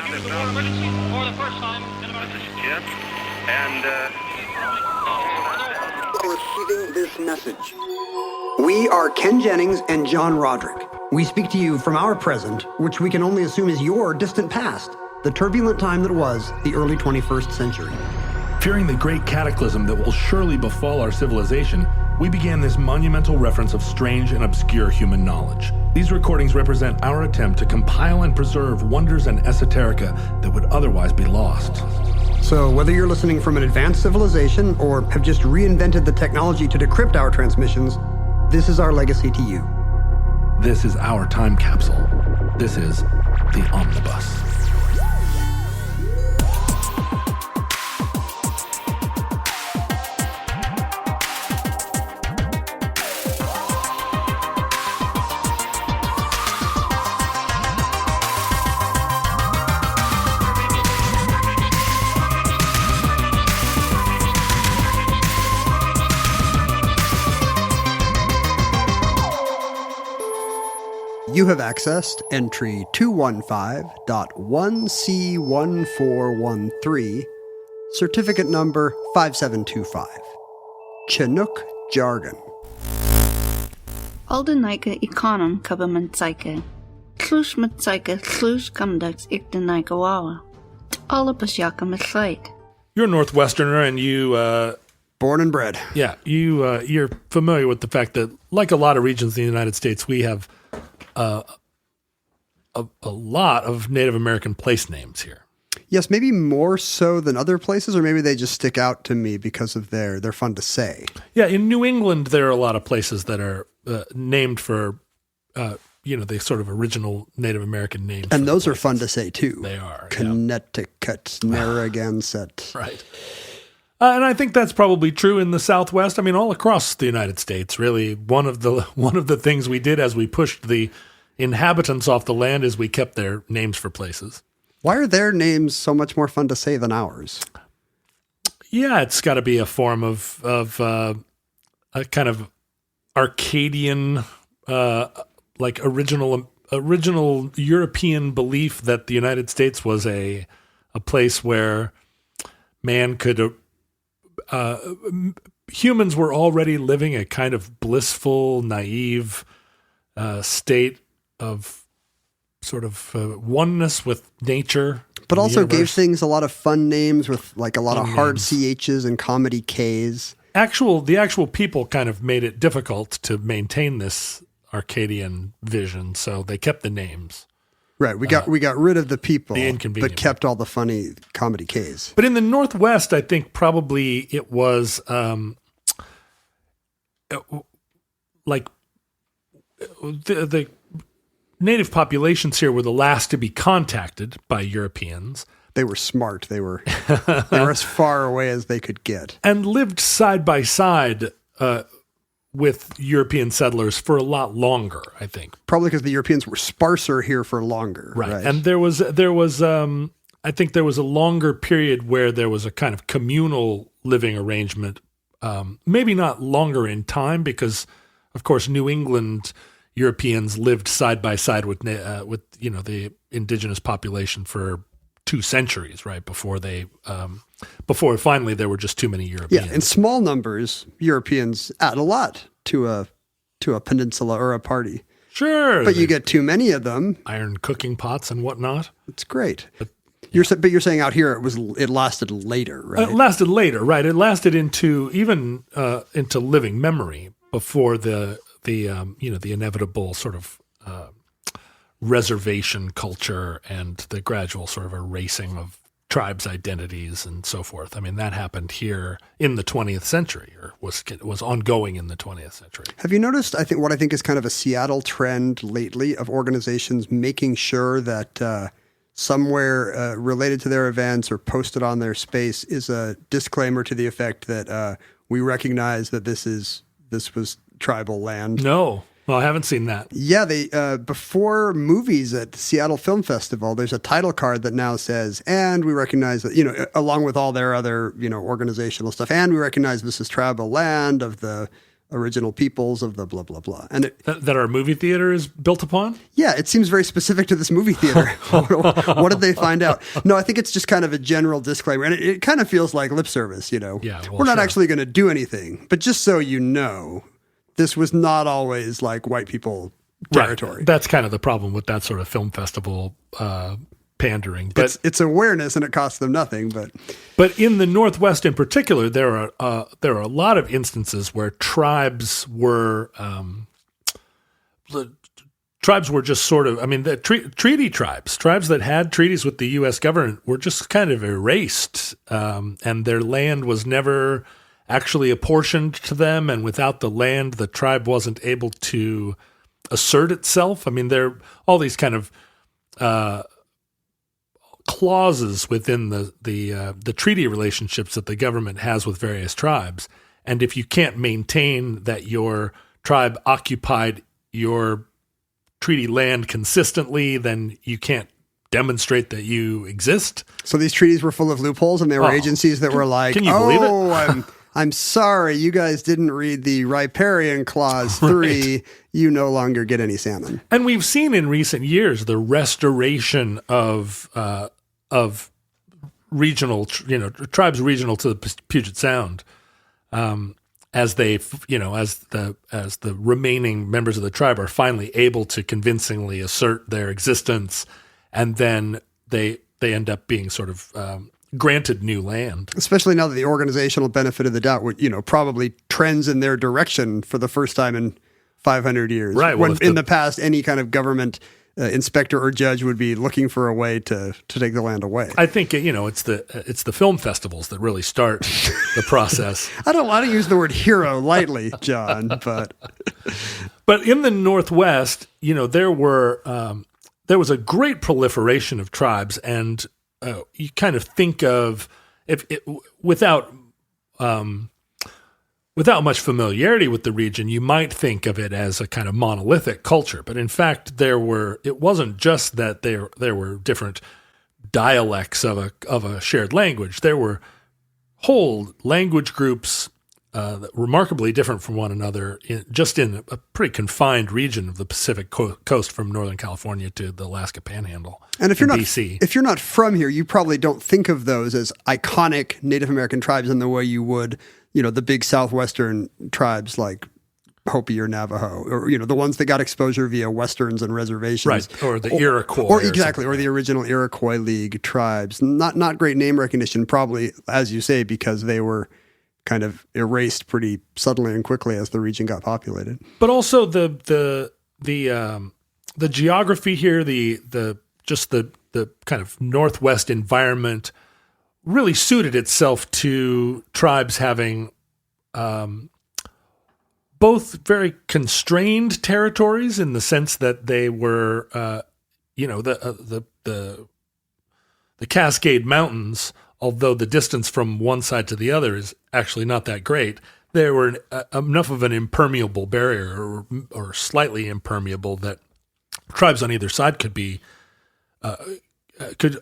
use the war emergency for the first time in about... This is Jim, and Receiving this message. We are Ken Jennings and John Roderick. We speak to you from our present, which we can only assume is your distant past, the turbulent time that was the early 21st century. Fearing the great cataclysm that will surely befall our civilization, we began this monumental reference of strange and obscure human knowledge. These recordings represent our attempt to compile and preserve wonders and esoterica that would otherwise be lost. So whether you're listening from an advanced civilization or have just reinvented the technology to decrypt our transmissions, this is our legacy to you. This is our time capsule. This is the Omnibus. You have accessed entry 215.1C1413, certificate number 5725, Chinook Jargon. Aldenaike econom kabamantsaike. Klush matsaike klush kamdax ikdenaikawawa. Alabasjaka masleit. You're a Northwesterner, and you, Born and bred. yeah, you're familiar with the fact that, like a lot of regions in the United States, we have a lot of Native American place names here. Yes, maybe more so than other places, or maybe they just stick out to me because of they're fun to say. Yeah, in New England, there are a lot of places that are named for, the sort of original Native American names. And those are fun to say, too. They are. Connecticut, Narragansett. Right. And I think that's probably true in the Southwest. I mean, all across the United States, really. One of the things we did as we pushed the inhabitants off the land is we kept their names for places. Why are their names so much more fun to say than ours? Yeah, it's got to be a form of a kind of Arcadian, like original European belief that the United States was a place where man could. Humans were already living a kind of blissful, naive state of sort of oneness with nature. But also universe. gave things a lot of fun names with like a lot Fun of hard names. CHs and comedy Ks. The actual people kind of made it difficult to maintain this Arcadian vision, so they kept the names. Right, we got rid of the people, the inconvenient but kept all the funny comedy Ks. But in the Northwest, I think probably it was like the native populations here were the last to be contacted by Europeans. They were smart. They were as far away as they could get. And lived side by side with European settlers for a lot longer, I think. Probably because the Europeans were sparser here for longer. Right. And there was I think there was a longer period where there was a kind of communal living arrangement, maybe not longer in time because, of course, New England Europeans lived side by side with the indigenous population for 2 centuries, right? Before finally there were just too many Europeans. Yeah, in small numbers, Europeans add a lot to a peninsula or a party. Sure. But you get too many of them. Iron cooking pots and whatnot. It's great. But you're saying out here it lasted later, right? It lasted later, right? It lasted into living memory before the inevitable sort of reservation culture and the gradual sort of erasing of tribes' identities and so forth. I mean, that happened here in the 20th century, or was ongoing in the 20th century. Have you noticed, what I think is kind of a Seattle trend lately of organizations making sure that somewhere related to their events or posted on their space is a disclaimer to the effect that we recognize that this was tribal land? No. Well, I haven't seen that. Yeah, they before movies at the Seattle Film Festival, there's a title card that now says, and we recognize that, along with all their other, organizational stuff, and we recognize this is tribal land of the original peoples of the blah, blah, blah. And that our movie theater is built upon? yeah, it seems very specific to this movie theater. What did they find out? No, I think it's just kind of a general disclaimer. And it kind of feels like lip service, Yeah, well, we're not sure. actually going to do anything. But just so you know, this was not always like white people territory. Right. That's kind of the problem with that sort of film festival pandering. But It's awareness, and it costs them nothing. But in the Northwest in particular, there are a lot of instances where tribes were just sort of, I mean, the treaty tribes that had treaties with the U.S. government were just kind of erased, and their land was never actually apportioned to them. And without the land, the tribe wasn't able to assert itself. I mean, there are all these kind of clauses within the treaty relationships that the government has with various tribes. And if you can't maintain that your tribe occupied your treaty land consistently, then you can't demonstrate that you exist. So these treaties were full of loopholes, and there were agencies that were like, can you believe it? I'm sorry, you guys didn't read the riparian clause 3. Right. You no longer get any salmon. And we've seen in recent years the restoration of regional, tribes regional to the Puget Sound, as they, as the remaining members of the tribe are finally able to convincingly assert their existence, and then they end up being sort of granted new land. Especially now that the organizational benefit of the doubt, probably trends in their direction for the first time in 500 years. Right. When in the past, any kind of government inspector or judge would be looking for a way to take the land away. I think it's the film festivals that really start the process. I don't use the word hero lightly, John, but in the Northwest, there was a great proliferation of tribes, and you kind of think of without much familiarity with the region, you might think of it as a kind of monolithic culture. But in fact, it wasn't just that there were different dialects of a shared language. There were whole language groups that were remarkably different from one another just in a pretty confined region of the Pacific coast from Northern California to the Alaska Panhandle. And if BC. If you're not from here, you probably don't think of those as iconic Native American tribes in the way you would, the big southwestern tribes like Hopi or Navajo, or the ones that got exposure via westerns and reservations, right? Or the Iroquois, or the original Iroquois League tribes. Not great name recognition, probably, as you say, because they were kind of erased pretty suddenly and quickly as the region got populated. But also the geography here, the kind of Northwest environment really suited itself to tribes having both very constrained territories in the sense that they were, the Cascade Mountains, although the distance from one side to the other is actually not that great, there were enough of an impermeable barrier or slightly impermeable that tribes on either side could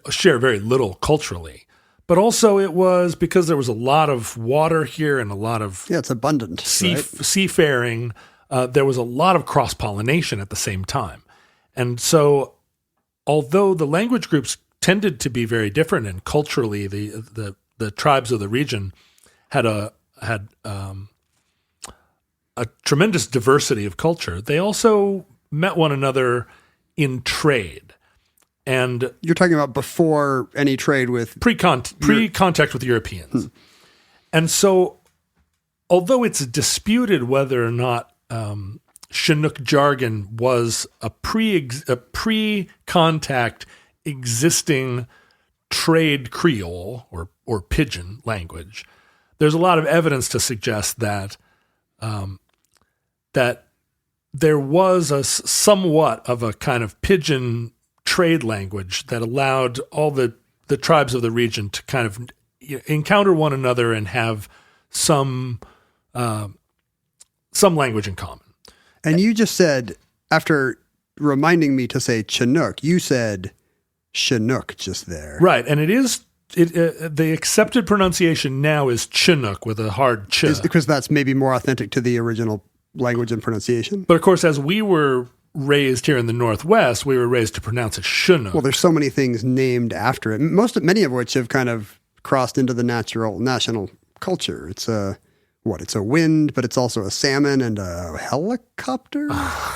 share very little culturally. But also it was because there was a lot of water here and a lot of it's abundant seafaring. There was a lot of cross-pollination at the same time. And so although the language groups tended to be very different, and culturally the tribes of the region had a tremendous diversity of culture, they also met one another in trade. And you're talking about before any trade with pre-contact with Europeans. And so although it's disputed whether or not Chinook jargon was a pre-contact existing trade Creole or pidgin language, there's a lot of evidence to suggest that that there was a somewhat of a kind of pidgin trade language that allowed all the tribes of the region to kind of encounter one another and have some language in common. And you just said, after reminding me to say Chinook, you said Chinook just there. Right, and it is the accepted pronunciation now is Chinook with a hard ch. Is because that's maybe more authentic to the original language and pronunciation. But of course, as we were raised here in the Northwest, we were raised to pronounce it Chinook. Well, there's so many things named after it. Many of which have kind of crossed into the national culture. It's a wind, but it's also a salmon and a helicopter.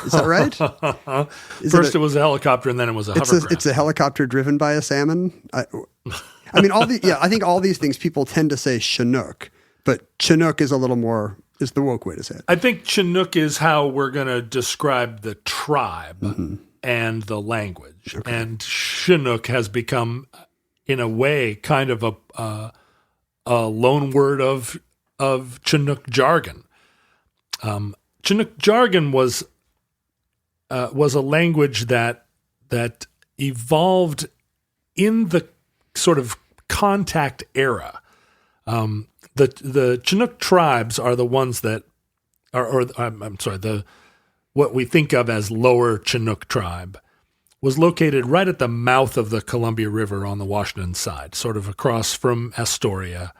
Is that right? First it was a helicopter, and then it was a hovercraft. It's a helicopter driven by a salmon. I mean, I think all these things people tend to say Chinook, but Chinook is is the woke way to say it. I think Chinook is how we're going to describe the tribe and the language. Okay. And Chinook has become, in a way, kind of a loan word of Chinook jargon. Chinook jargon was a language that evolved in the sort of contact era. The Chinook tribes are the ones that what we think of as Lower Chinook tribe was located right at the mouth of the Columbia River on the Washington side, sort of across from Astoria.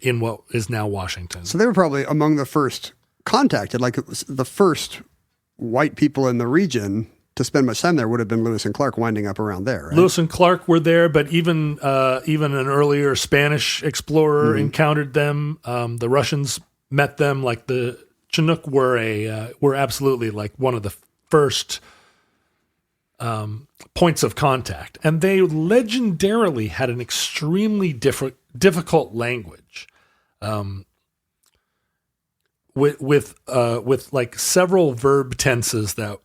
In what is now Washington. So they were probably among the first contacted, like the first white people in the region to spend much time there would have been Lewis and Clark winding up around there. Right? Lewis and Clark were there, but even an earlier Spanish explorer encountered them. The Russians met them. Like the Chinook were absolutely like one of the first points of contact, and they legendarily had an extremely difficult language, with like several verb tenses that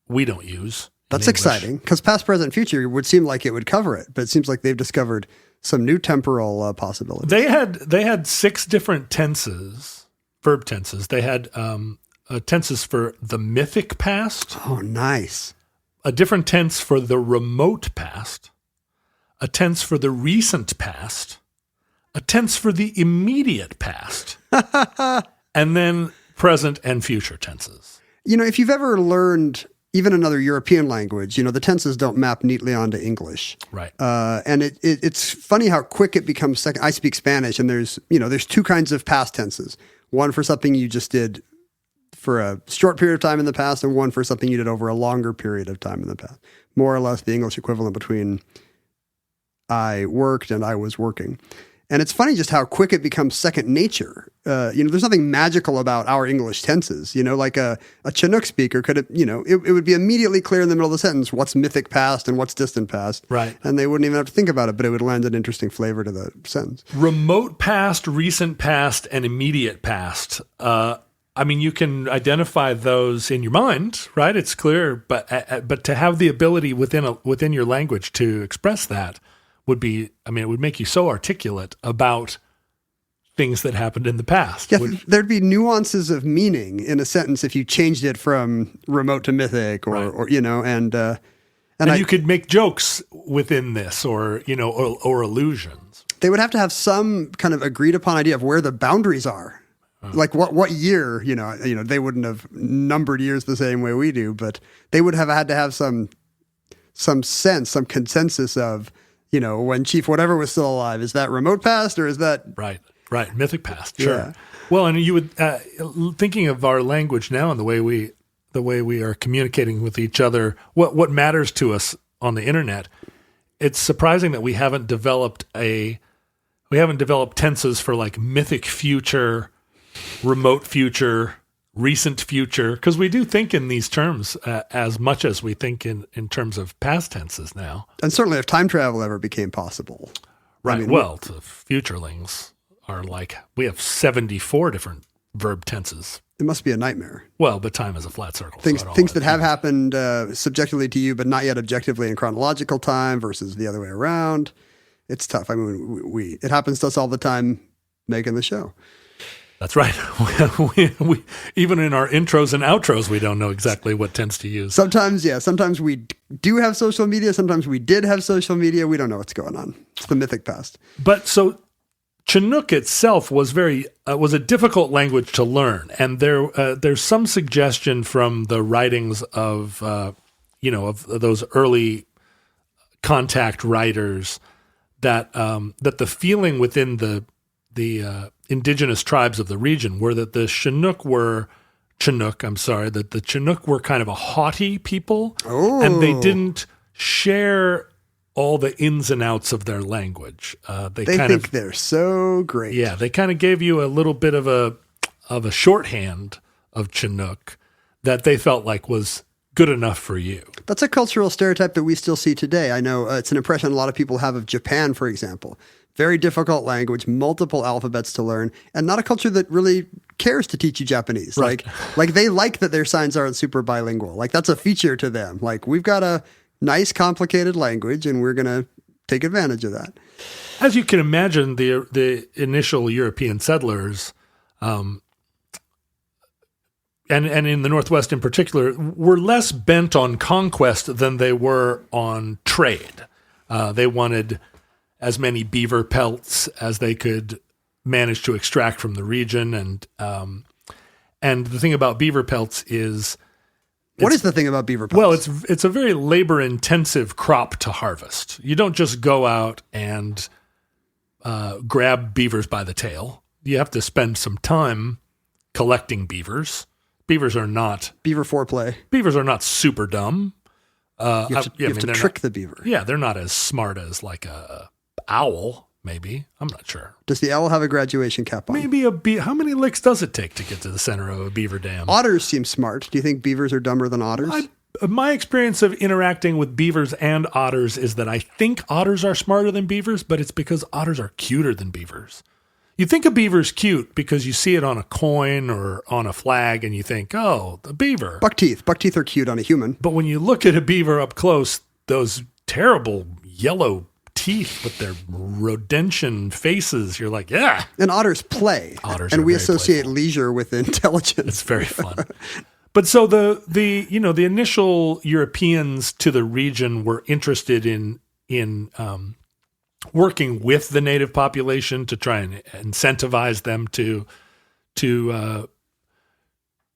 we don't use. That's exciting because past, present, future would seem like it would cover it, but it seems like they've discovered some new temporal possibilities. They had 6 different tenses, verb tenses. They had tenses for the mythic past. Oh, nice. A different tense for the remote past, a tense for the recent past, a tense for the immediate past, and then present and future tenses. You know, if you've ever learned even another European language, you know, the tenses don't map neatly onto English. Right. And it's funny how quick it becomes second. I speak Spanish, and there's 2 kinds of past tenses. One for something you just did for a short period of time in the past, and one for something you did over a longer period of time in the past. More or less the English equivalent between I worked and I was working. And it's funny just how quick it becomes second nature. There's nothing magical about our English tenses. You know, like a Chinook speaker could, it would be immediately clear in the middle of the sentence what's mythic past and what's distant past. Right. And they wouldn't even have to think about it, but it would lend an interesting flavor to the sentence. Remote past, recent past, and immediate past. You can identify those in your mind, right? It's clear, but to have the ability within your language to express that would be, it would make you so articulate about things that happened in the past. Yeah, there'd be nuances of meaning in a sentence if you changed it from remote to mythic, or you could make jokes within this, or allusions. They would have to have some kind of agreed upon idea of where the boundaries are. Like what year, they wouldn't have numbered years the same way we do, but they would have had to have some sense, some consensus of, when Chief whatever was still alive. Is that remote past, or is that right? Mythic past, sure. Yeah. Well, and you would thinking of our language now and the way we are communicating with each other, what matters to us on the internet. It's surprising that we haven't developed tenses for like mythic future, remote future, recent future, because we do think in these terms as much as we think in terms of past tenses now. And certainly if time travel ever became possible. Right. The futurelings are like, we have 74 different verb tenses. It must be a nightmare. Well, but time is a flat circle. Things that have happened subjectively to you, but not yet objectively in chronological time versus the other way around. It's tough. It happens to us all the time making the show. That's right. we even in our intros and outros, we don't know exactly what tense to use. Sometimes, yeah. Sometimes we do have social media. Sometimes we did have social media. We don't know what's going on. It's the mythic past. But so Chinook itself was was a difficult language to learn, and there's some suggestion from the writings of those early contact writers that that the feeling within the indigenous tribes of the region were that the Chinook were kind of a haughty people, and they didn't share all the ins and outs of their language. They think they're so great. Yeah, they kind of gave you a little bit of a shorthand of Chinook that they felt like was good enough for you. That's a cultural stereotype that we still see today. I know it's an impression a lot of people have of Japan, for example. Very difficult language, multiple alphabets to learn, and not a culture that really cares to teach you Japanese. Right. Like they like that their signs aren't super bilingual. Like that's a feature to them. Like we've got a nice, complicated language, and we're going to take advantage of that. As you can imagine, the initial European settlers, and in the Northwest in particular, were less bent on conquest than they were on trade. They wanted as many beaver pelts as they could manage to extract from the region, and the thing about beaver pelts is, what is the thing about beaver pelts? Well, it's a very labor-intensive crop to harvest. You don't just go out and grab beavers by the tail. You have to spend some time collecting beavers. Beavers are not beaver foreplay. Beavers are not super dumb. You have to trick the beaver. Yeah, they're not as smart as like a owl. Maybe, I'm not sure. Does the owl have a graduation cap on? Maybe how many licks does it take to get to the center of a beaver dam? Otters seem smart. Do you think beavers are dumber than otters? My experience of interacting with beavers and otters is that I think otters are smarter than beavers, but it's because otters are cuter than beavers. You think a beaver's cute because you see it on a coin or on a flag and you think, oh, the beaver. Buck teeth. Buck teeth are cute on a human. But when you look at a beaver up close, those terrible yellow teeth with their rodentian faces, you're like, yeah. And otters play. And we associate playful. Leisure with intelligence. It's very fun. But so the initial Europeans to the region were interested in working with the native population to try and incentivize them to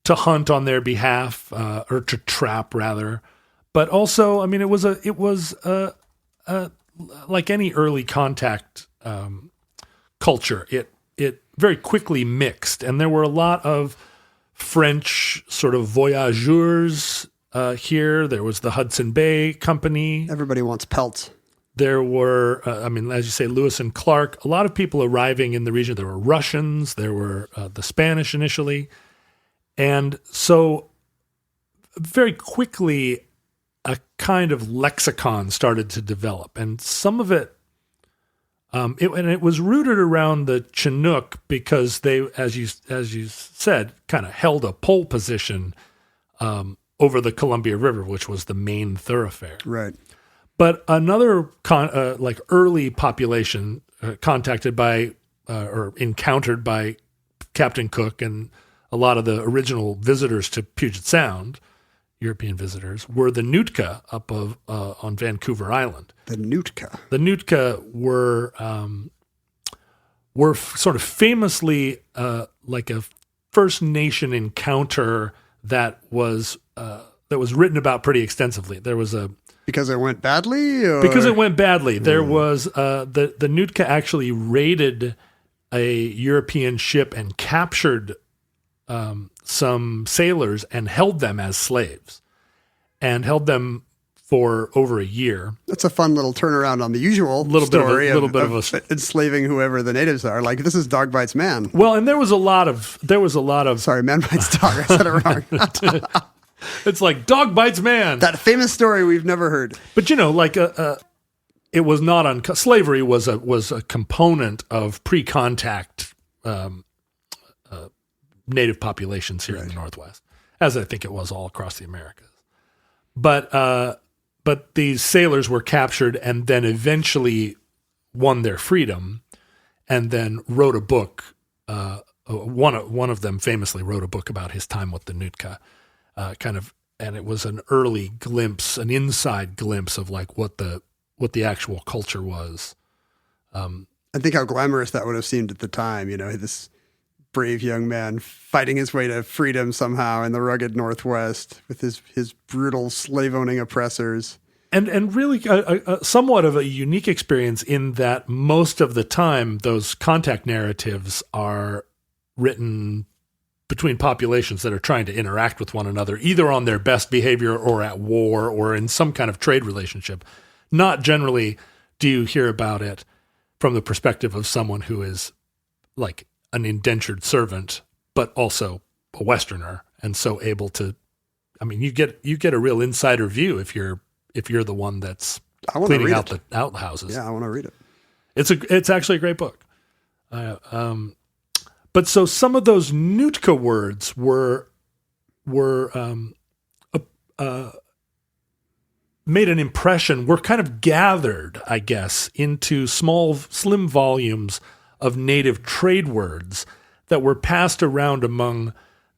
hunt on their behalf, or to trap rather. But also, I mean, it was like any early contact culture, it very quickly mixed, and there were a lot of French sort of voyageurs here. There was the Hudson Bay Company. Everybody wants pelts. There were, as you say, Lewis and Clark. A lot of people arriving in the region. There were Russians. There were the Spanish initially, and so very quickly, a kind of lexicon started to develop, and some of it, it was rooted around the Chinook because they, as you said, kind of held a pole position over the Columbia River, which was the main thoroughfare. Right. But another early population contacted by or encountered by Captain Cook and a lot of the original visitors to Puget Sound, European visitors, were the Nootka up on Vancouver Island. The Nootka. The Nootka were sort of famously like a First Nation encounter that was written about pretty extensively. There was because it went badly. Or? Because it went badly. There was the Nootka actually raided a European ship and captured some sailors and held them as slaves, and held them for over a year. That's a fun little turnaround on the usual story of enslaving whoever the natives are. Like, this is dog bites man. Well, and there was a lot of. Sorry, man bites dog. I said it wrong. It's like dog bites man. That famous story we've never heard. But it was not slavery was a component of pre-contact native populations here in the Northwest, as I think it was all across the Americas. But these sailors were captured and then eventually won their freedom, and then wrote a book. One of them famously wrote a book about his time with the Nootka, and it was an early glimpse, an inside glimpse of like what the actual culture was. I think how glamorous that would have seemed at the time. You know, this brave young man fighting his way to freedom somehow in the rugged Northwest with his brutal slave-owning oppressors. And really a somewhat of a unique experience in that most of the time those contact narratives are written between populations that are trying to interact with one another, either on their best behavior or at war or in some kind of trade relationship. Not generally do you hear about it from the perspective of someone who is like an indentured servant, but also a Westerner, and so able to, I mean, you get a real insider view if you're the one that's cleaning out the outhouses. Yeah, I want to read it. It's actually a great book. But so some of those Nootka words were made an impression, were kind of gathered, I guess, into small, slim volumes of native trade words that were passed around among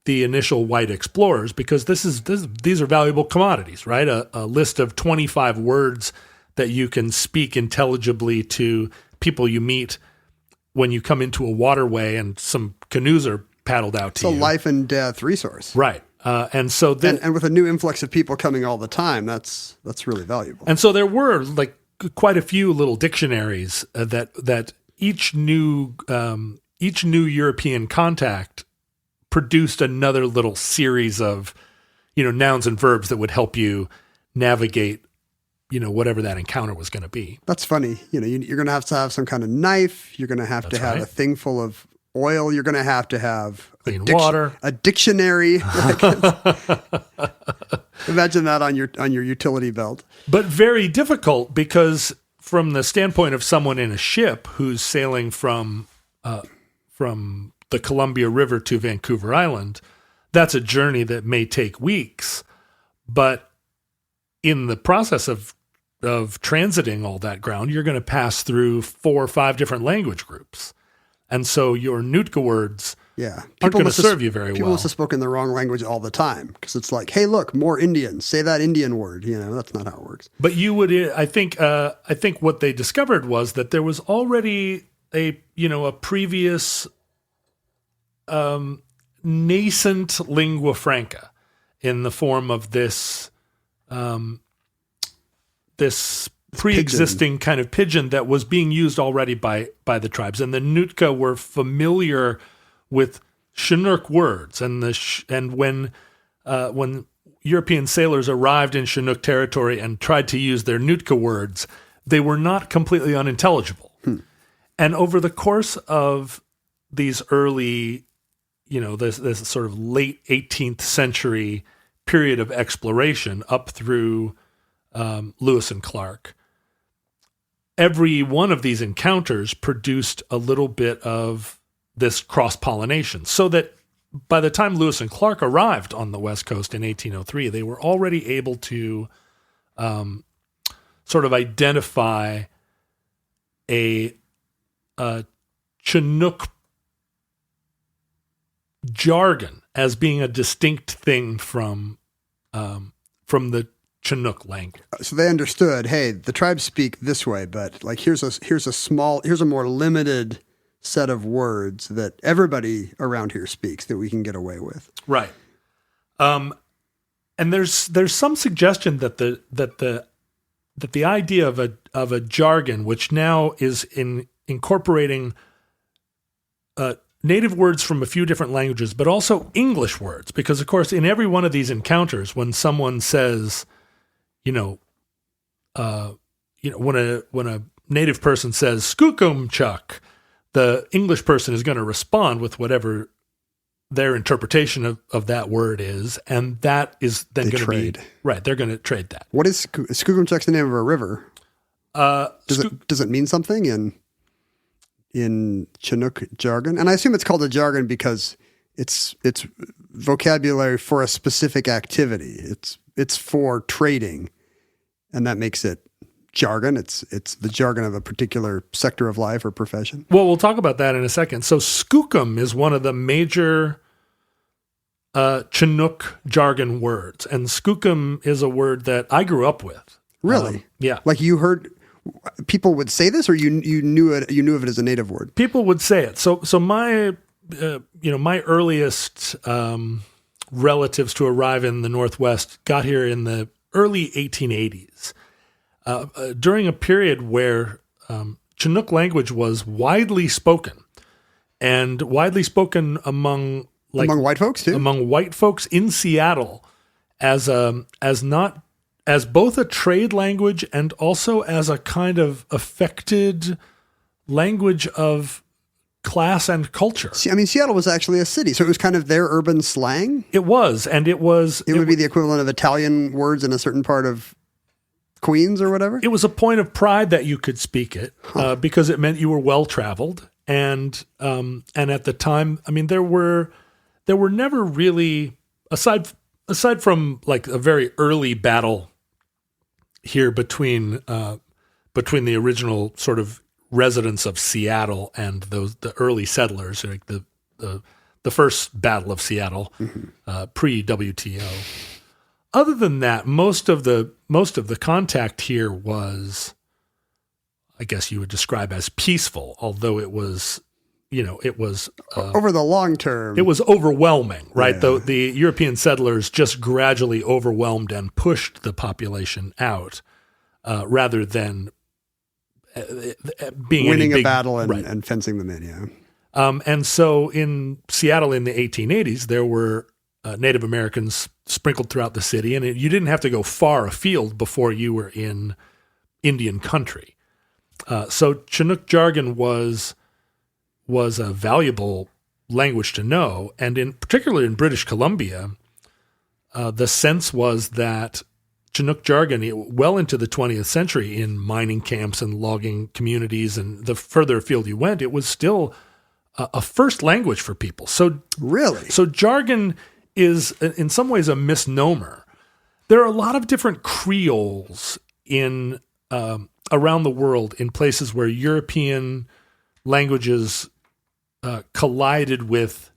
the initial white explorers, because these are valuable commodities, right? A list of 25 words that you can speak intelligibly to people you meet when you come into a waterway and some canoes are paddled out to you. It's a life and death resource. Right. And so and with a new influx of people coming all the time, that's really valuable. And so there were like quite a few little dictionaries that each new European contact produced another little series of, nouns and verbs that would help you navigate, whatever that encounter was going to be. That's funny. You're going to have some kind of knife. You're going to have to have a thing full of oil. You're going to have clean water, a dictionary. Imagine that on your utility belt. But very difficult, because from the standpoint of someone in a ship who's sailing from the Columbia River to Vancouver Island, that's a journey that may take weeks. But in the process of transiting all that ground, you're going to pass through 4 or 5 different language groups. And so your Nootka words aren't going to serve you very well. People must have spoken the wrong language all the time, because it's like, hey, look, more Indian. Say that Indian word. That's not how it works. But you would, I think what they discovered was that there was already a previous nascent lingua franca in the form of this pre-existing kind of pidgin that was being used already by the tribes, and the Nootka were familiar with Chinook words, and when European sailors arrived in Chinook territory and tried to use their Nootka words, they were not completely unintelligible. And over the course of these early, this sort of late 18th century period of exploration up through Lewis and Clark, every one of these encounters produced a little bit of this cross-pollination, so that by the time Lewis and Clark arrived on the West Coast in 1803, they were already able to sort of identify a Chinook jargon as being a distinct thing from the Chinook language. So they understood, hey, the tribes speak this way, but like here's a more limited set of words that everybody around here speaks that we can get away with. Right. And there's some suggestion that the idea of a jargon, which now is incorporating native words from a few different languages, but also English words, because of course in every one of these encounters, when someone says, when a native person says "skookumchuck," the English person is going to respond with whatever their interpretation of that word is, and that is then going to be right. They're going to trade that. What is Skookumchuck's the name of a river? Does it mean something in Chinook jargon? And I assume it's called a jargon because it's vocabulary for a specific activity. It's for trading, and that makes it jargon. It's the jargon of a particular sector of life or profession. Well, we'll talk about that in a second. So skookum is one of the major Chinook jargon words, and skookum is a word that I grew up with. Really? Yeah. Like you heard people would say this, or you knew it? You knew of it as a native word. People would say it. So my my earliest relatives to arrive in the Northwest got here in the early 1880s. during a period where Chinook language was widely spoken, and widely spoken among white folks too? Among white folks in Seattle as both a trade language and also as a kind of affected language of class and culture. See, I mean, Seattle was actually a city, so it was kind of their urban slang. It was, and it would be the equivalent of Italian words in a certain part of Queens or whatever. It was a point of pride that you could speak it because it meant you were well traveled, and at the time, I mean, there were never really aside from like a very early battle here between the original sort of residents of Seattle and the early settlers, like the first Battle of Seattle, pre-WTO. Other than that, most of the contact here was, I guess you would describe as peaceful, although it was over the long term, it was overwhelming, right? Yeah. The European settlers just gradually overwhelmed and pushed the population out, rather than being winning a battle and, right. and fencing them in. Yeah. And so in Seattle in the 1880s, there were Native Americans sprinkled throughout the city, and you didn't have to go far afield before you were in Indian country. So Chinook jargon was a valuable language to know, and particularly in British Columbia, the sense was that Chinook jargon, well into the 20th century, in mining camps and logging communities, and the further afield you went, it was still a first language for people. So really, so jargon is in some ways a misnomer. There are a lot of different creoles in around the world in places where European languages collided with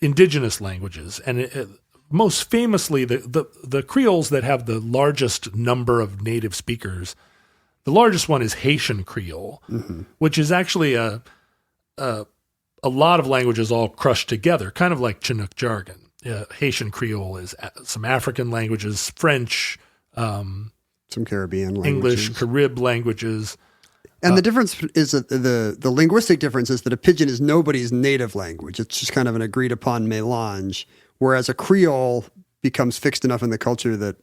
indigenous languages, and most famously, the creoles that have the largest number of native speakers. The largest one is Haitian Creole, which is actually a lot of languages all crushed together, kind of like Chinook jargon. Haitian Creole is some African languages, French, some Caribbean languages, English, Carib languages. And the difference is that the linguistic difference is that a pidgin is nobody's native language. It's just kind of an agreed upon mélange, whereas a Creole becomes fixed enough in the culture that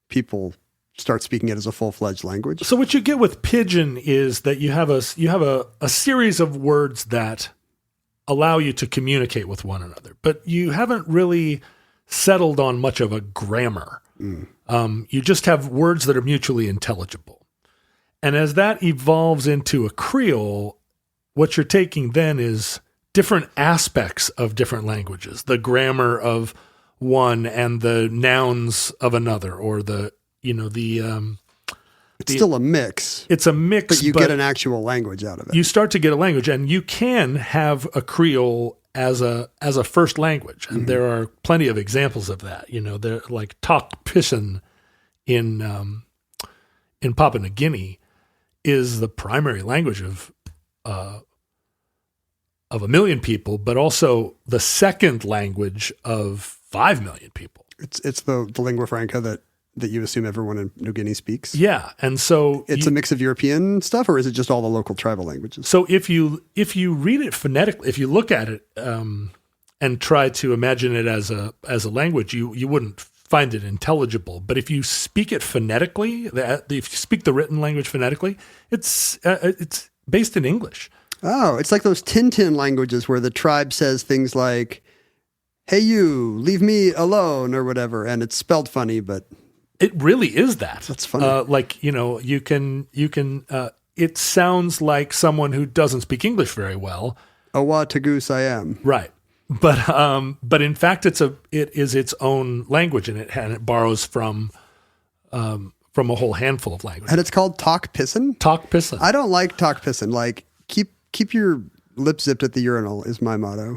people start speaking it as a full-fledged language. So what you get with pidgin is that you have a series of words that allow you to communicate with one another, but you haven't really settled on much of a grammar. You just have words that are mutually intelligible. And as that evolves into a Creole, what you're taking then is different aspects of different languages, the grammar of one and the nouns of another, or it's still a mix. It's a mix, but you get an actual language out of it. You start to get a language, and you can have a Creole as a first language, and there are plenty of examples of that. They're like Tok Pisin in Papua New Guinea is the primary language of 1 million people, but also the second language of 5 million people. It's the lingua franca that you assume everyone in New Guinea speaks. Yeah, and so it's a mix of European stuff, or is it just all the local tribal languages? So if you read it phonetically, if you look at it and try to imagine it as a language, you wouldn't find it intelligible. But if you speak it phonetically, if you speak the written language phonetically, it's based in English. Oh, it's like those Tintin languages where the tribe says things like, "Hey, you, leave me alone," or whatever, and it's spelled funny, but it really is that. That's funny. You can. It sounds like someone who doesn't speak English very well. Awa tagoose I am. Right. But in fact, it is its own language, and it borrows from a whole handful of languages. And it's called Tok Pisin? Tok Pisin. I don't like Tok Pisin. Like, keep your lips zipped at the urinal is my motto.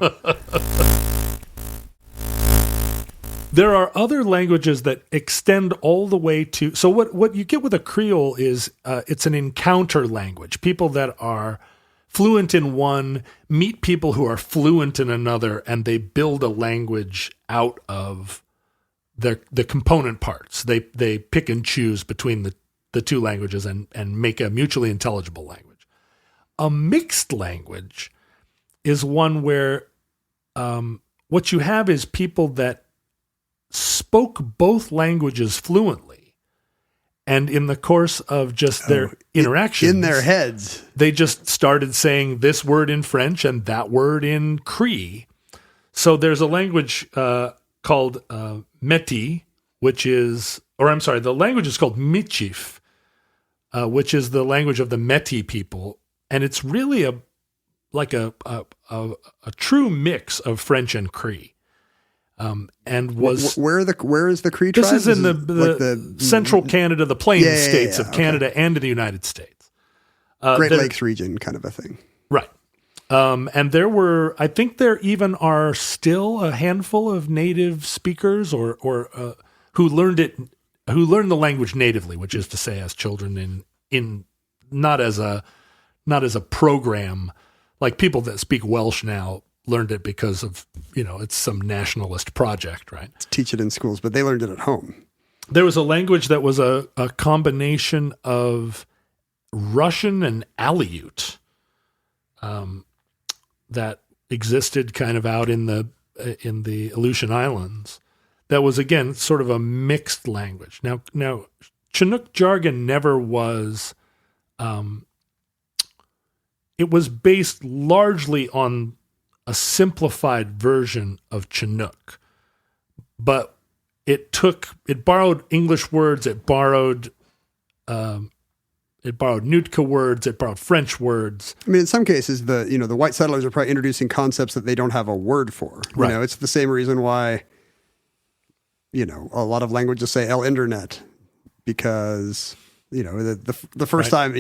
There are other languages that extend all the way to... So what you get with a Creole is it's an encounter language. People that are fluent in one meet people who are fluent in another, and they build a language out of the component parts. They pick and choose between the two languages and make a mutually intelligible language. A mixed language is one where what you have is people that spoke both languages fluently, and in the course of just their interactions in their heads, they just started saying this word in French and that word in Cree. So there's a language called Métis, the language is called Michif, which is the language of the Métis people, and it's really a true mix of French and Cree. And was where is the Cree tribe? This is in the central Canada, the Plains states of Canada and in the United States. Great Lakes region kind of a thing. Right. And I think there even are still a handful of native speakers or who learned the language natively, which is to say as children in not as a program, like people that speak Welsh now learned it because of, it's some nationalist project, right? Teach it in schools, but they learned it at home. There was a language that was a combination of Russian and Aleut that existed kind of out in the Aleutian Islands. That was, again, sort of a mixed language. Now Chinook jargon never was. It was based largely on a simplified version of Chinook, but it borrowed English words, it borrowed Nootka words, it borrowed French words. I mean, in some cases, the white settlers are probably introducing concepts that they don't have a word for. Right. It's the same reason why, a lot of languages say el internet, because the first time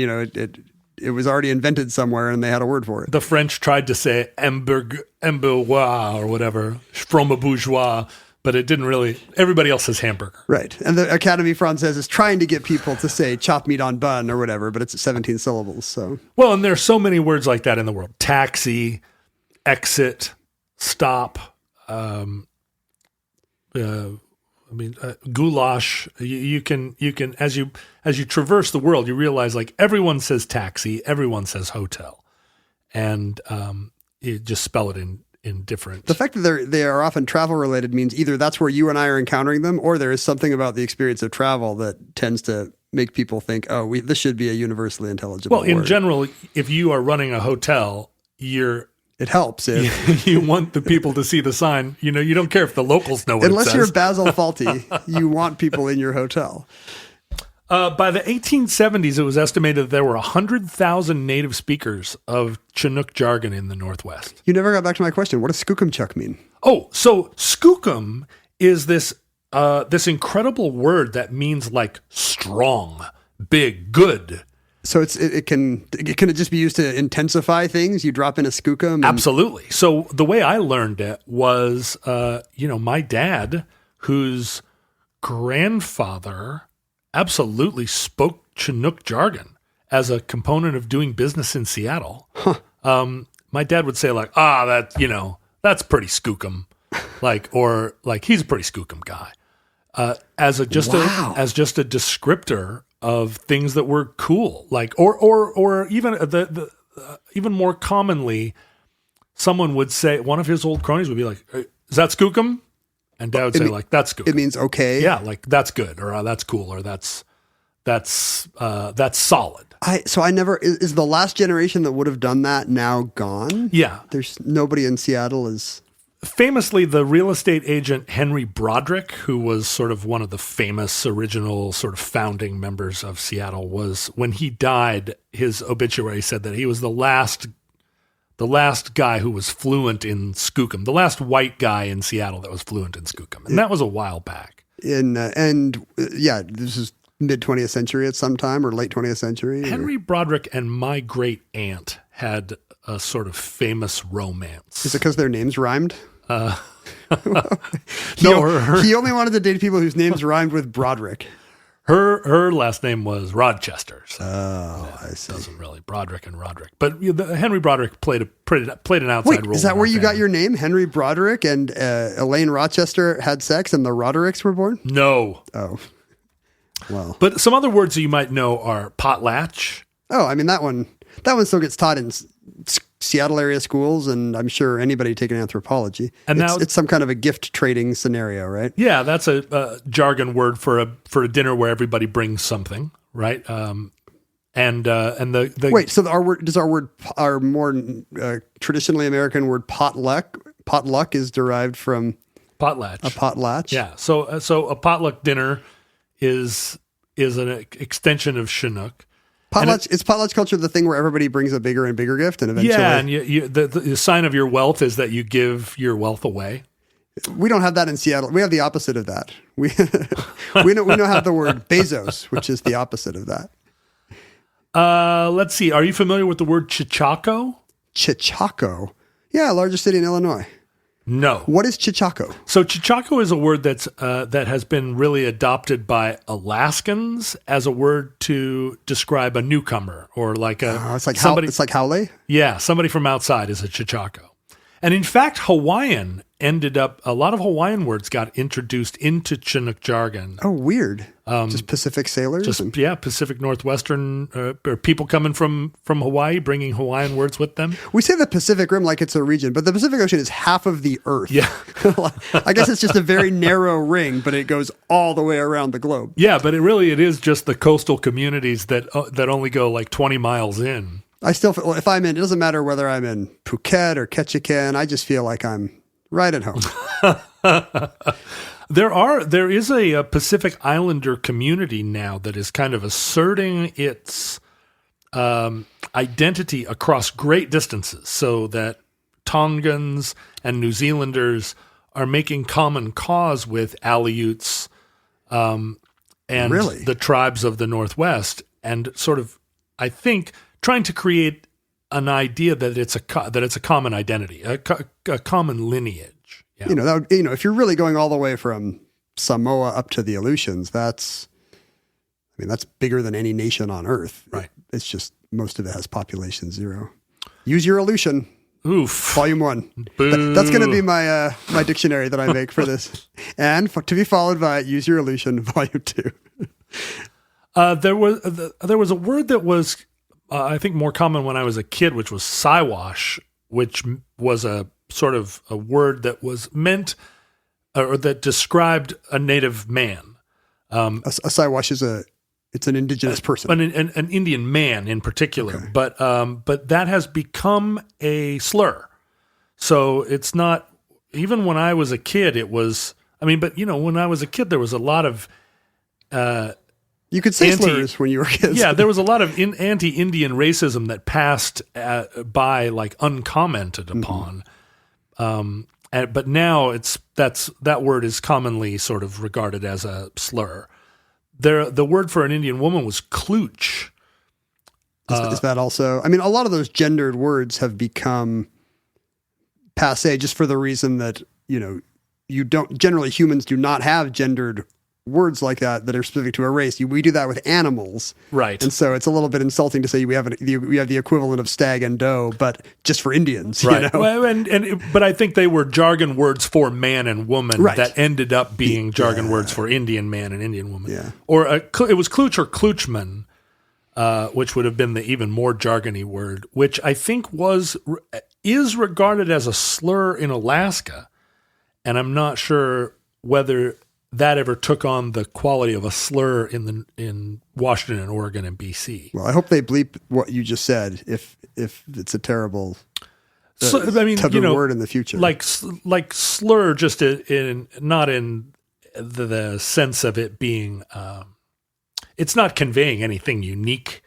it was already invented somewhere and they had a word for it. The French tried to say hamburgeois or whatever, fromage, but it didn't really. Everybody else says hamburger. Right. And the Académie Française is trying to get people to say chopped meat on bun or whatever, but it's 17 syllables. So well, and there's so many words like that in the world. Taxi, exit, stop, goulash. You can as you traverse the world, you realize like everyone says taxi, everyone says hotel, and you just spell it in different. The fact that they are often travel related means either that's where you and I are encountering them, or there is something about the experience of travel that tends to make people think, this should be a universally intelligible word. Well, in general, if you are running a hotel, it helps if you want the people to see the sign. You don't care if the locals know what it says. Unless you're Basil Fawlty, you want people in your hotel. By the 1870s, it was estimated that there were 100,000 native speakers of Chinook jargon in the Northwest. You never got back to my question. What does skookumchuck mean? Oh, so skookum is this incredible word that means like strong, big, good. So can it just be used to intensify things? You drop in a skookum? Absolutely. So the way I learned it was, my dad, whose grandfather absolutely spoke Chinook jargon as a component of doing business in Seattle. Huh. My dad would say like, that's pretty skookum, or he's a pretty skookum guy, as just a descriptor of things that were cool, or even even more commonly, someone would say, one of his old cronies would be like, "Is that skookum?" And Dad would say, that's skookum. It means okay. Yeah, that's good, or that's cool, or that's solid. I never is the last generation that would have done that now gone? Yeah, there's nobody in Seattle is. Famously, the real estate agent Henry Broderick, who was sort of one of the famous original sort of founding members of Seattle, was, when he died, his obituary said that he was the last guy who was fluent in skookum, the last white guy in Seattle that was fluent in skookum. And that was a while back. This is mid 20th century at some time, or late 20th century. Henry Broderick and my great aunt had a sort of famous romance. Is it because their names rhymed? No, he only wanted to date people whose names rhymed with Broderick. Her last name was Rochester. So I see. Doesn't really Broderick and Roderick, but Henry Broderick played an outside role. Is that in where our you got family. your name? Henry Broderick and Elaine Rochester had sex, and the Rodericks were born? No. Oh, well. But some other words that you might know are potlatch. Oh, I mean that one still gets taught in Seattle area schools, and I'm sure anybody taking anthropology. And it's some kind of a gift trading scenario, right? Yeah, that's a jargon word for a dinner where everybody brings something, right? And the Wait, so our more traditionally American word potluck is derived from potlatch. a potlatch? Yeah, so a potluck dinner is an extension of Chinook. Is potlatch culture the thing where everybody brings a bigger and bigger gift, and eventually? Yeah, and the sign of your wealth is that you give your wealth away. We don't have that in Seattle. We have the opposite of that. We don't have the word Bezos, which is the opposite of that. Let's see. Are you familiar with the word Chichaco? Chichaco. Yeah, largest city in Illinois. No. What is Chichaco? So Chichaco is a word that has been really adopted by Alaskans as a word to describe a newcomer or like It's like somebody. It's like Howley. Yeah, somebody from outside is a Chichaco. And in fact, Hawaiian a lot of Hawaiian words got introduced into Chinook jargon. Oh, weird. Just Pacific sailors. Pacific Northwestern or people coming from Hawaii, bringing Hawaiian words with them. We say the Pacific Rim like it's a region, but the Pacific Ocean is half of the Earth. Yeah. I guess it's just a very narrow ring, but it goes all the way around the globe. Yeah, but it is just the coastal communities that only go like 20 miles in. I still feel, it doesn't matter whether I'm in Phuket or Ketchikan, I just feel like I'm right at home. There is a Pacific Islander community now that is kind of asserting its identity across great distances, so that Tongans and New Zealanders are making common cause with Aleuts and Really? the tribes of the Northwest, and sort of, I think, trying to create an idea that it's a common identity, a common lineage. Yeah. If you're really going all the way from Samoa up to the Aleutians, that's bigger than any nation on Earth. Right. It's just most of it has population 0. Use your Aleutian. Oof. Volume 1. Boo. That's going to be my my dictionary that I make for this, and to be followed by Use Your Aleutian Volume 2. There was a word that was I think more common when I was a kid, which was Siwash, which was a sort of a word that was meant or that described a native man. A Siwash is it's an indigenous person, an Indian man in particular. Okay. But that has become a slur. So it's not, even when I was a kid, it was. I mean, but when I was a kid, there was a lot of. You could say slurs when you were kids. Yeah, there was a lot of anti-Indian racism that passed by like uncommented upon. But now that word is commonly sort of regarded as a slur. The word for an Indian woman was klooch. Is that also? I mean, a lot of those gendered words have become passé just for the reason that humans do not have gendered words like that are specific to a race. We do that with animals, right? And so it's a little bit insulting to say we have the equivalent of stag and doe, but just for Indians, right? Well, but I think they were jargon words for man and woman, right, that ended up being jargon words for Indian man and Indian woman. Yeah, or it was klooch or kloochman, which would have been the even more jargony word, which I think is regarded as a slur in Alaska, and I'm not sure whether that ever took on the quality of a slur in Washington and Oregon and BC. Well, I hope they bleep what you just said if it's a terrible taboo word in the future. Like slur, just not in the sense of it being. It's not conveying anything unique.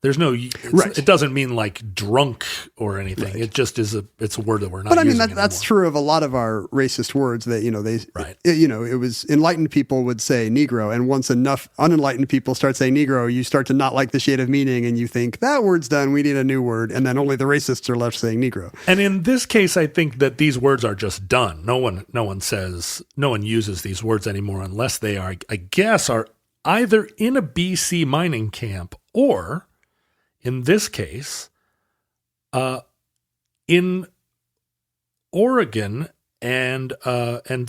There's no. Right. It doesn't mean like drunk or anything. Right. It just is it's a word that we're not. But I mean using that's true of a lot of our racist words that right. It was enlightened people would say Negro, and once enough unenlightened people start saying Negro, you start to not like the shade of meaning, and you think that word's done. We need a new word, and then only the racists are left saying Negro. And in this case, I think that these words are just done. No one uses these words anymore unless they are, I guess, are either in a BC mining camp or, in this case, in Oregon and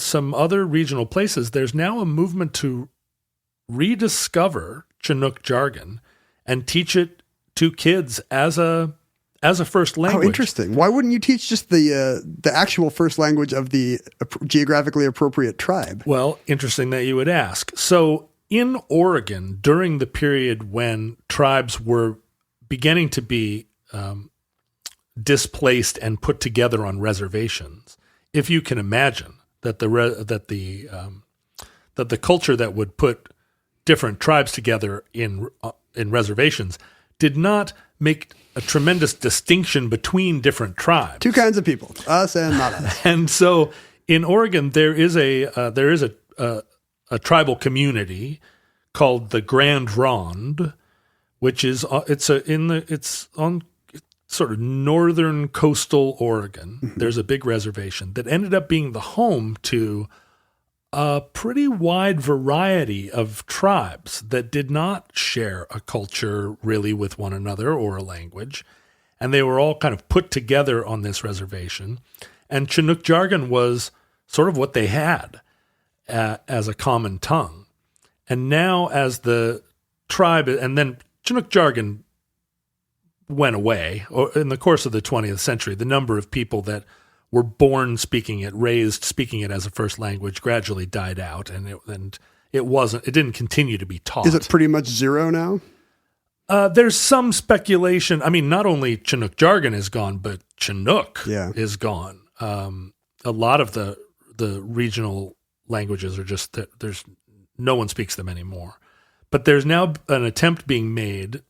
some other regional places. There's now a movement to rediscover Chinook jargon and teach it to kids as a first language. Oh, interesting. Why wouldn't you teach just the actual first language of the geographically appropriate tribe? Well, interesting that you would ask. So in Oregon, during the period when tribes were beginning to be displaced and put together on reservations, if you can imagine that the culture that would put different tribes together in reservations did not make a tremendous distinction between different tribes. Two kinds of people, us and not us. And so in Oregon, there is a tribal community called the Grand Ronde, which is it's on sort of northern coastal Oregon. Mm-hmm. There's a big reservation that ended up being the home to a pretty wide variety of tribes that did not share a culture really with one another or a language. And they were all kind of put together on this reservation. And Chinook jargon was sort of what they had as a common tongue. And now as the tribe, and then Chinook jargon went away in the course of the 20th century. The number of people that were born speaking it, raised speaking it as a first language, gradually died out, and it didn't continue to be taught. Is it pretty much zero now? There's some speculation. I mean, not only Chinook jargon is gone, but Chinook is gone. A lot of the regional languages are just there's no one speaks them anymore. But there's now an attempt being made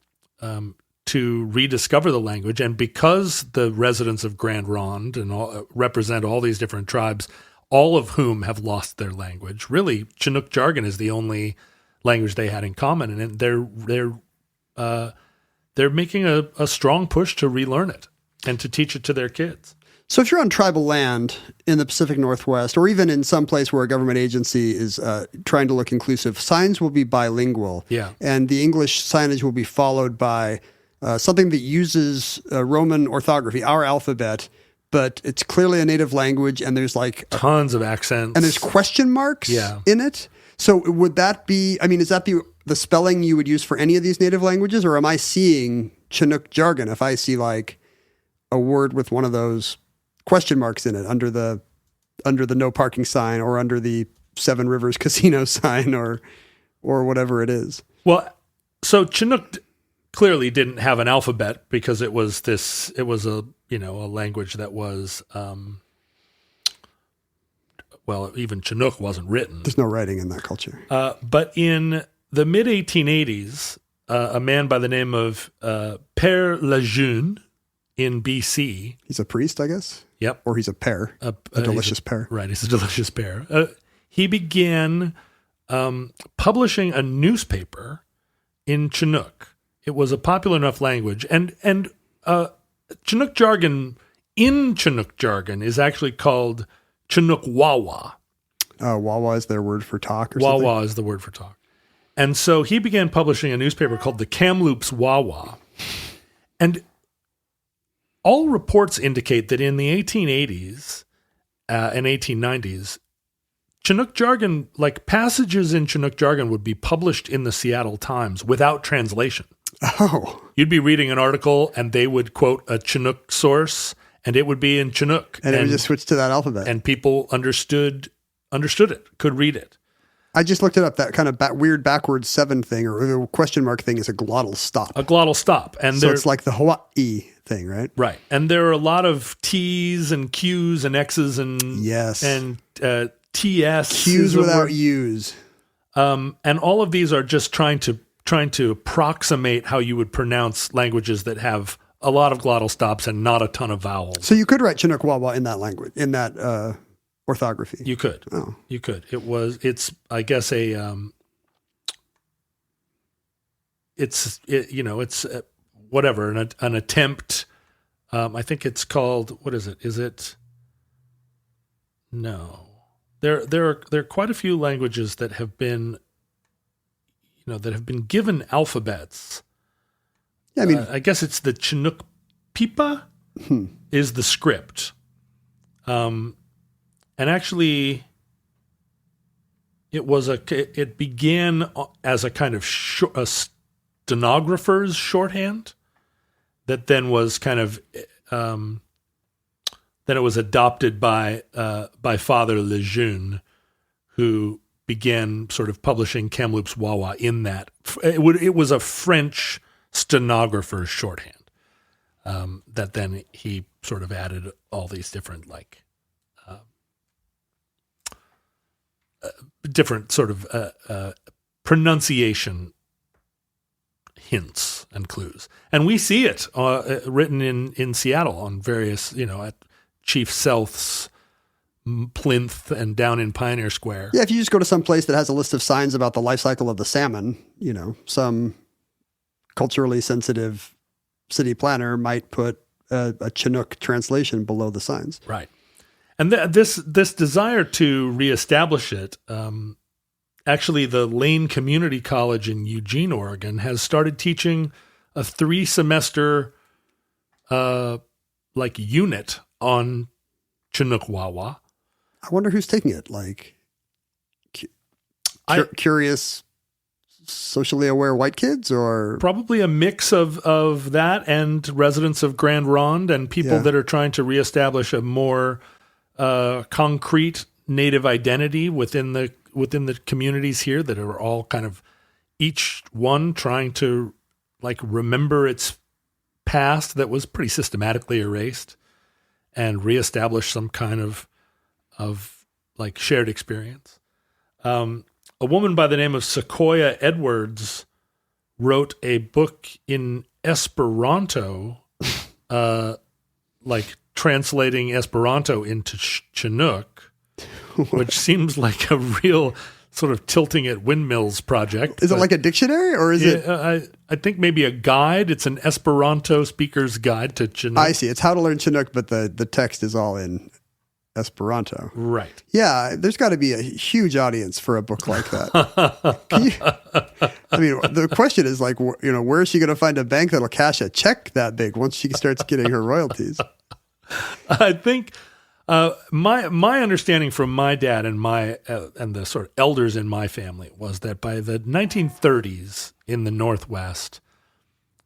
to rediscover the language, and because the residents of Grand Ronde and represent all these different tribes, all of whom have lost their language, really Chinook jargon is the only language they had in common, and they're making a strong push to relearn it and to teach it to their kids. So if you're on tribal land in the Pacific Northwest, or even in some place where a government agency is trying to look inclusive, signs will be bilingual. Yeah. And the English signage will be followed by something that uses Roman orthography, our alphabet, but it's clearly a native language, and there's like tons of accents. And there's question marks in it. So would that be, I mean, is that the spelling you would use for any of these native languages, or am I seeing Chinook jargon if I see like a word with one of those question marks in it under the no parking sign or under the Seven Rivers casino sign or whatever it is? Well, so Chinook clearly didn't have an alphabet because it was a language that was even Chinook wasn't written. There's no writing in that culture. But in the mid-1880s, a man by the name of Père Lejeune in BC. He's a priest, I guess? Yep. Or he's a pear, a delicious pear. Right, he's a delicious pear. He began publishing a newspaper in Chinook. It was a popular enough language. And Chinook jargon in Chinook jargon is actually called Chinook Wawa. Wawa is their word for talk or something? Wawa is the word for talk. And so he began publishing a newspaper called the Kamloops Wawa. And all reports indicate that in the 1880s and 1890s, Chinook jargon, like passages in Chinook jargon, would be published in the Seattle Times without translation. Oh. You'd be reading an article and they would quote a Chinook source and it would be in Chinook. And it would just switch to that alphabet. And people understood it, could read it. I just looked it up. That kind of weird backwards 7 thing or the question mark thing is a glottal stop. A glottal stop. And so it's like the Hawaii thing, right? Right. And there are a lot of T's and Q's and X's and TS. Q's without U's. And all of these are just trying to approximate how you would pronounce languages that have a lot of glottal stops and not a ton of vowels. So you could write Chinook Wawa in that language, in that orthography. You could. Oh. You could. It's I guess whatever, an attempt. I think it's called, what is it? Is it? No. There are quite a few languages that have been, that have been given alphabets. Yeah, I mean, I guess it's the Chinook Pipa is the script. And actually, it began as a kind of a stenographer's shorthand that then was kind of then it was adopted by Father Lejeune, who began sort of publishing Kamloops Wawa in that. It was a French stenographer's shorthand that then he sort of added all these different different sort of pronunciation hints and clues. And we see it written in Seattle on various, at Chief South's plinth and down in Pioneer Square. Yeah, if you just go to some place that has a list of signs about the life cycle of the salmon, some culturally sensitive city planner might put a Chinook translation below the signs. Right. And this desire to reestablish it, actually the Lane Community College in Eugene, Oregon, has started teaching a 3-semester unit on Chinook Wawa. I wonder who's taking it. Curious, socially aware white kids, or probably a mix of that and residents of Grand Ronde and people that are trying to reestablish a more concrete native identity within the communities here that are all kind of each one trying to remember its past that was pretty systematically erased and reestablish some kind of shared experience. A woman by the name of Sequoia Edwards wrote a book in Esperanto, translating Esperanto into Chinook, which seems like a real sort of tilting at windmills project. Is it like a dictionary, or is it? I think maybe a guide. It's an Esperanto speaker's guide to Chinook. I see. It's how to learn Chinook, but the text is all in Esperanto. Right. Yeah, there's got to be a huge audience for a book like that. The question is where is she going to find a bank that'll cash a check that big once she starts getting her royalties? I think my understanding from my dad and and the sort of elders in my family was that by the 1930s in the Northwest,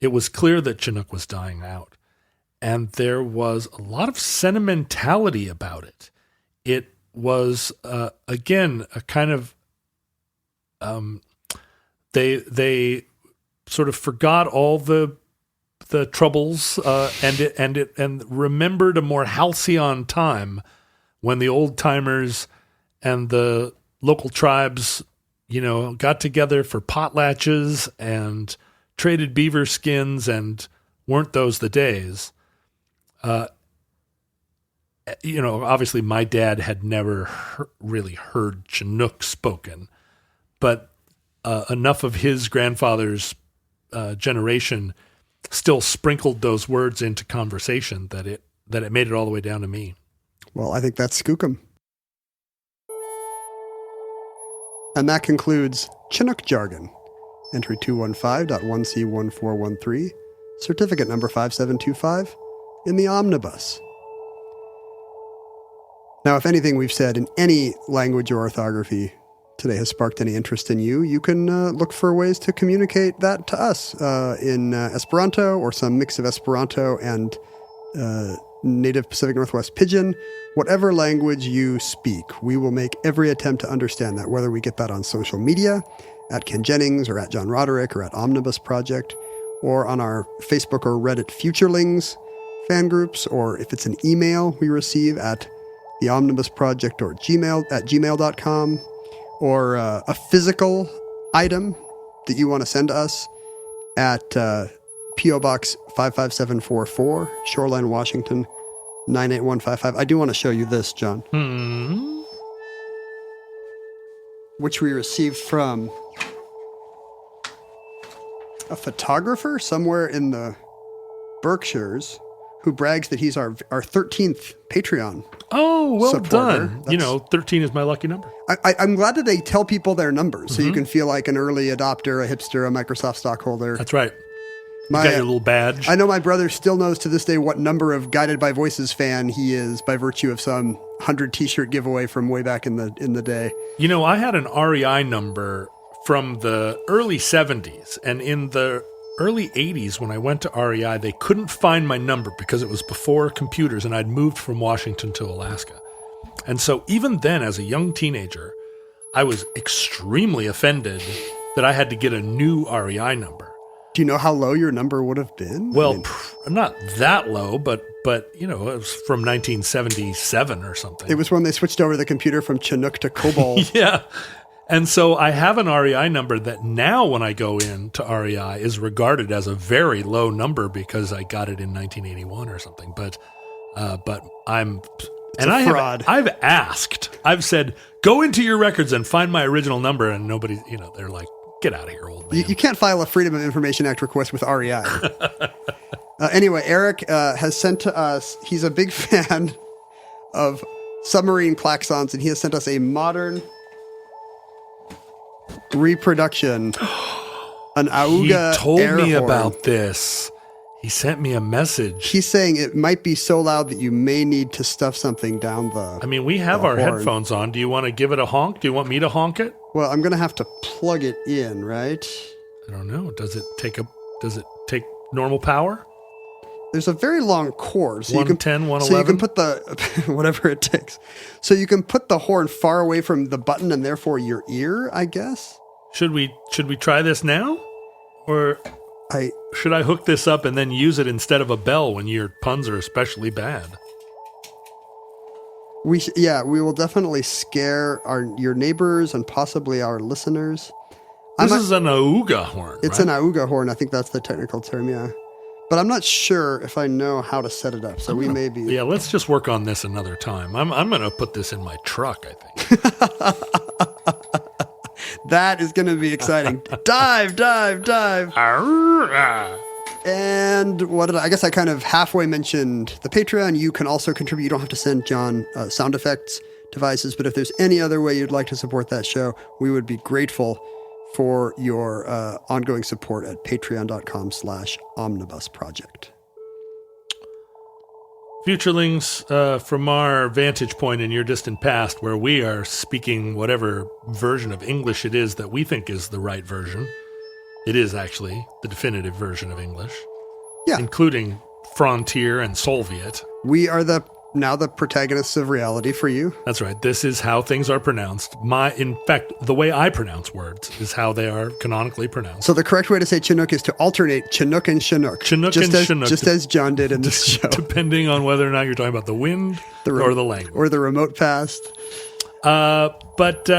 it was clear that Chinook was dying out. And there was a lot of sentimentality about it. It was, again, a kind of, they sort of forgot all the troubles and remembered a more halcyon time when the old timers and the local tribes, got together for potlatches and traded beaver skins, and weren't those the days? Obviously my dad had never really heard Chinook spoken, but enough of his grandfather's generation still sprinkled those words into conversation that it made it all the way down to me. Well, I think that's skookum. And that concludes Chinook Jargon, entry 215.1C1413, certificate number 5725, in the omnibus. Now, if anything we've said in any language or orthography today has sparked any interest in you, you can look for ways to communicate that to us in Esperanto or some mix of Esperanto and native Pacific Northwest Pidgin. Whatever language you speak, we will make every attempt to understand that, whether we get that on social media, at Ken Jennings or at John Roderick or at Omnibus Project, or on our Facebook or Reddit Futurelings fan groups, or if it's an email we receive at the Omnibus Project or gmail.com, or a physical item that you want to send to us at P.O. Box 55744, Shoreline, Washington, 98155. I do want to show you this, John. Which we received from a photographer somewhere in the Berkshires who brags that he's our 13th Patreon. Oh, well supporter. done. 13 is my lucky number. I'm glad that they tell people their numbers so you can feel like an early adopter, a hipster, a Microsoft stockholder. That's right. You got your little badge. I know my brother still knows to this day what number of Guided by Voices fan he is by virtue of some 100 t-shirt giveaway from way back in the day. I had an REI number from the early 70s, and in the early 80s when I went to REI, they couldn't find my number because it was before computers, and I'd moved from Washington to Alaska. And so even then, as a young teenager, I was extremely offended that I had to get a new REI number. Do you know how low your number would have been? Well, not that low, but it was from 1977 or something. It was when they switched over the computer from Chinook to COBOL. Yeah. And so I have an REI number that now when I go into REI is regarded as a very low number because I got it in 1981 or something. But I'm... It's a fraud. I've asked. I've said, go into your records and find my original number. And nobody, they're like, get out of here, old man. You can't file a Freedom of Information Act request with REI. Anyway, Eric has sent to us, he's a big fan of submarine klaxons, and he has sent us a modern reproduction, an Auga He told air me horn. about this. He sent me a message. He's saying it might be so loud that you may need to stuff something down the... we have our horn. headphones on. Do you want to give it a honk? Do you want me to honk it? Well, I'm going to have to plug it in, right? I don't know. Does it take normal power? There's a very long cord. So 110, 111? So you can put the... whatever it takes. So you can put the horn far away from the button and therefore your ear, I guess? Should we try this now? Or should I hook this up and then use it instead of a bell when your puns are especially bad? We will definitely scare your neighbors and possibly our listeners. This is an Auga horn, It's right? an Auga horn. I think that's the technical term, yeah. But I'm not sure if I know how to set it up, so we may be... Yeah, let's just work on this another time. I'm going to put this in my truck, I think. That is going to be exciting. Dive. And I guess I kind of halfway mentioned the Patreon. You can also contribute. You don't have to send John sound effects devices, but if there's any other way you'd like to support that show, we would be grateful for your ongoing support at patreon.com/omnibusproject. Futurelings, from our vantage point in your distant past, where we are speaking whatever version of English it is that we think is the right version, it is actually the definitive version of English, including Frontier and Soviet. We are now the protagonists of reality for you. That's right. This is how things are pronounced. In fact, the way I pronounce words is how they are canonically pronounced. So the correct way to say Chinook is to alternate Chinook and Chinook. Chinook and Chinook. Just as John did in this show. Depending on whether or not you're talking about the wind or the language. Or the remote past. But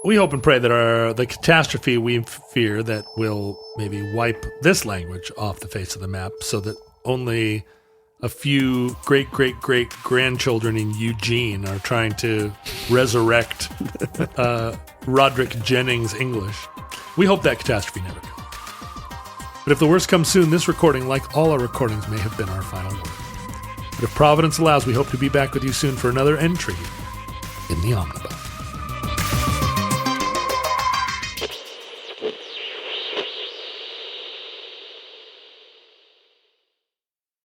we hope and pray that the catastrophe we fear that will maybe wipe this language off the face of the map so that only a few great-great-great-grandchildren in Eugene are trying to resurrect Roderick Jennings English. We hope that catastrophe never comes. But if the worst comes soon, this recording, like all our recordings, may have been our final word. But if Providence allows, we hope to be back with you soon for another entry in the Omnibus.